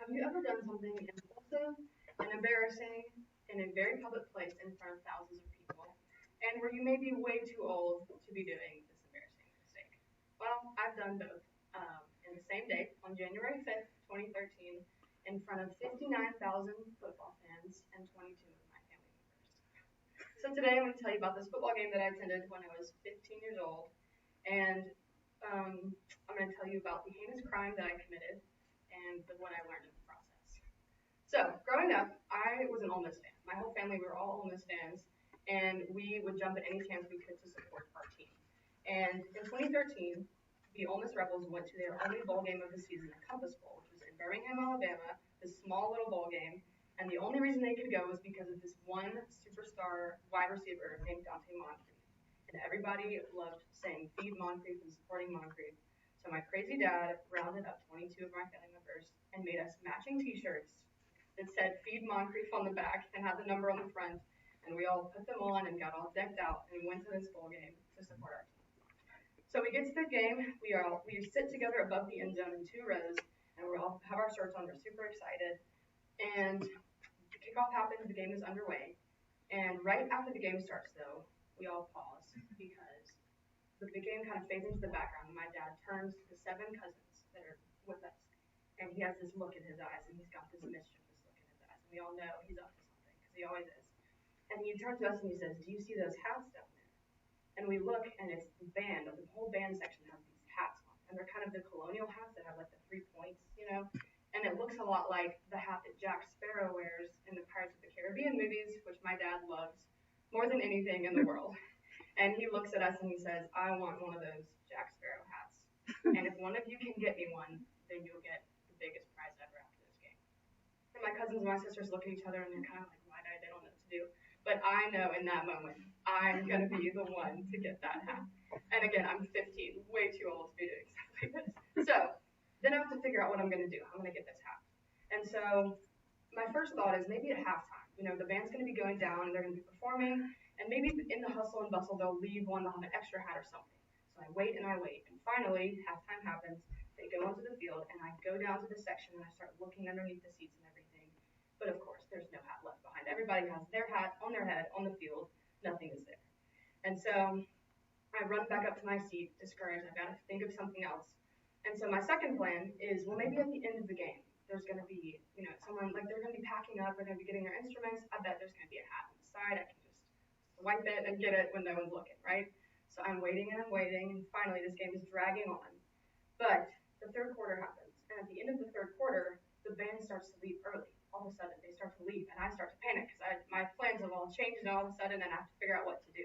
Have you ever done something impulsive and embarrassing in a very public place in front of thousands of people, and where you may be way too old to be doing this embarrassing mistake? Well, I've done both in the same day on January 5th, 2013, in front of 59,000 football fans and 22 of my family members. So today I'm going to tell you about this football game that I attended when I was 15 years old, and I'm going to tell you about the heinous crime that I committed and what I learned in the process. So, growing up, I was an Ole Miss fan. My whole family, we were all Ole Miss fans, and we would jump at any chance we could to support our team. And in 2013, the Ole Miss Rebels went to their only bowl game of the season, the Compass Bowl, which was in Birmingham, Alabama, this small little bowl game. And the only reason they could go was because of this one superstar wide receiver named Dante Moncrief. And everybody loved saying feed Moncrief and supporting Moncrief. So my crazy dad rounded up 22 of my family members and made us matching T-shirts that said "Feed Moncrief" on the back and had the number on the front. And we all put them on and got all decked out and went to this bowl game to support our team. So we get to the game. We sit together above the end zone in two rows, and we all have our shirts on. We're super excited. And the kickoff happens. The game is underway. And right after the game starts, though, we all pause because the game kind of fades into the background. And my dad turns to the seven cousins that are with us, and he has this look in his eyes, and he's got this mischievous look in his eyes. And we all know he's up to something because he always is. And he turns to us and he says, "Do you see those hats down there?" And we look, and it's the band. The whole band section has these hats on, and they're kind of the colonial hats that have like the 3 points, you know. And it looks a lot like the hat that Jack Sparrow wears in the Pirates of the Caribbean movies, which my dad loves more than anything in the world. And he looks at us and he says, "I want one of those Jack Sparrow hats. And if one of you can get me one, then you'll get the biggest prize ever after this game." And my cousins and my sisters look at each other and they're kind of like wide-eyed, they don't know what to do. But I know in that moment, I'm going to be the one to get that hat. And again, I'm 15, way too old to be doing stuff like this. So then I have to figure out what I'm going to do. I'm going to get this hat. And so my first thought is maybe at halftime. You know, the band's going to be going down and they're going to be performing. And maybe in the hustle and bustle, they'll leave one, they'll have an extra hat or something. So I wait and I wait. And finally, halftime happens. They go onto the field, and I go down to the section, and I start looking underneath the seats and everything. But of course, there's no hat left behind. Everybody has their hat on their head on the field. Nothing is there. And so I run back up to my seat, discouraged. I've got to think of something else. And so my second plan is, well, maybe at the end of the game, there's going to be, you know, someone, like they're going to be packing up, they're going to be getting their instruments. I bet there's going to be a hat on the side. I can just swipe it and get it when no one's looking, right? So I'm waiting and I'm waiting, and finally this game is dragging on. But the third quarter happens, and at the end of the third quarter, the band starts to leave early. All of a sudden, they start to leave, and I start to panic because my plans have all changed, and all of a sudden, and I have to figure out what to do.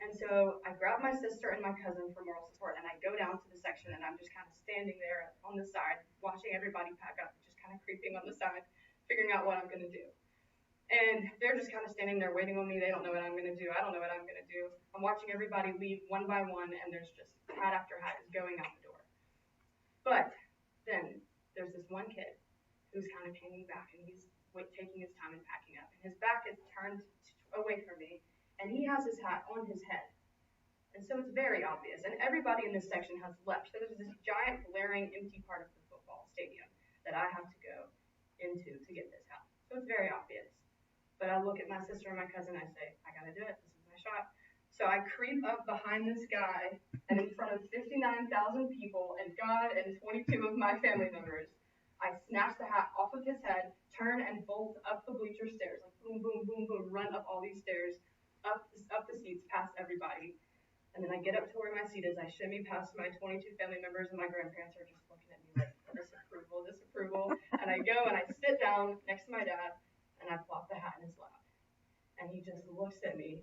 And so I grab my sister and my cousin for moral support, and I go down to the section, and I'm just kind of standing there on the side, watching everybody pack up, just kind of creeping on the side, figuring out what I'm going to do. And they're just kind of standing there waiting on me. They don't know what I'm going to do. I don't know what I'm going to do. I'm watching everybody leave one by one, and there's just hat after hat is going out the door. But then there's this one kid who's kind of hanging back, and he's taking his time and packing up. And his back is turned away from me, and he has his hat on his head. And so it's very obvious. And everybody in this section has left. So there's this giant, glaring, empty part of the football stadium that I have to go into to get this hat. So it's very obvious. But I look at my sister and my cousin, and I say, I got to do it. This is my shot. So I creep up behind this guy, and in front of 59,000 people and God and 22 of my family members, I snatch the hat off of his head, turn and bolt up the bleacher stairs, like boom, boom, boom, boom, run up all these stairs, up the seats, past everybody. And then I get up to where my seat is. I shimmy past my 22 family members, and my grandparents are just looking at me like disapproval, disapproval. And I go and I sit down next to my dad, and I plop the hat in his lap. And he just looks at me,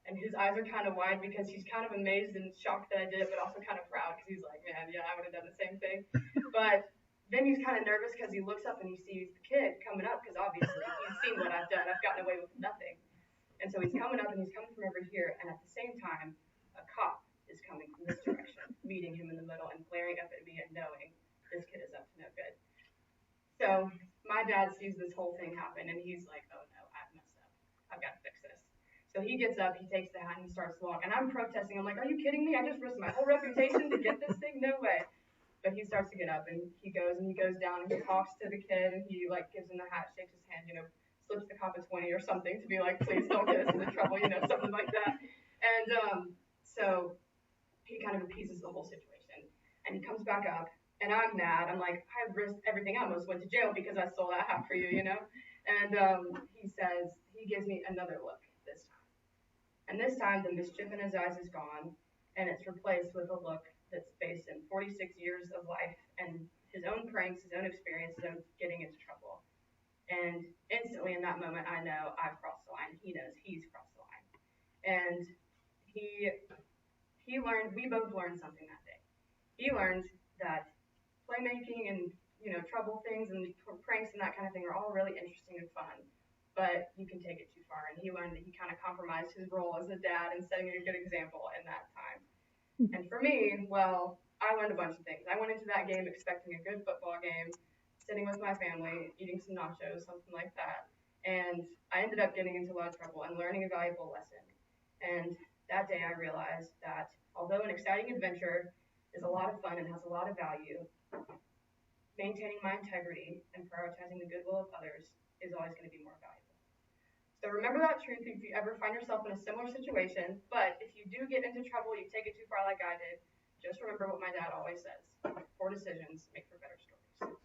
and his eyes are kind of wide because he's kind of amazed and shocked that I did it, but also kind of proud because he's like, man, yeah, I would have done the same thing. But then he's kind of nervous because he looks up and he sees the kid coming up because obviously he's seen what I've done. I've gotten away with nothing. And so he's coming up, and he's coming from over here, and at the same time, a cop is coming from this direction, meeting him in the middle and glaring up at me and knowing this kid is up to no good. So my dad sees this whole thing happen, and he's like, oh no, I've messed up. I've got to fix this. So he gets up, he takes the hat, and he starts to walk. And I'm protesting. I'm like, are you kidding me? I just risked my whole reputation to get this thing? No way. But he starts to get up and he goes down and he talks to the kid and he like gives him the hat, shakes his hand, slips the cop a 20 or something to be like, please don't get us into trouble, something like that. And so he kind of appeases the whole situation. And he comes back up and I'm mad. I'm like, I risked everything. I almost went to jail because I stole that hat for you. And he gives me another look this time. And this time, the mischief in his eyes is gone, and it's replaced with a look that's based in 46 years of life and his own pranks, his own experiences of getting into trouble. And instantly in that moment, I know I've crossed the line. He knows he's crossed the line. And he learned, we both learned something that day. He learned that playmaking and, trouble things and pranks and that kind of thing are all really interesting and fun, but you can take it too far. And he learned that he kind of compromised his role as a dad and setting a good example in that time. And for me, well, I learned a bunch of things. I went into that game expecting a good football game, sitting with my family, eating some nachos, something like that. And I ended up getting into a lot of trouble and learning a valuable lesson. And that day I realized that although an exciting adventure is a lot of fun and has a lot of value, maintaining my integrity and prioritizing the goodwill of others is always going to be more valuable. So remember that truth if you ever find yourself in a similar situation, but if you do get into trouble, you take it too far like I did, just remember what my dad always says. Poor decisions make for better stories.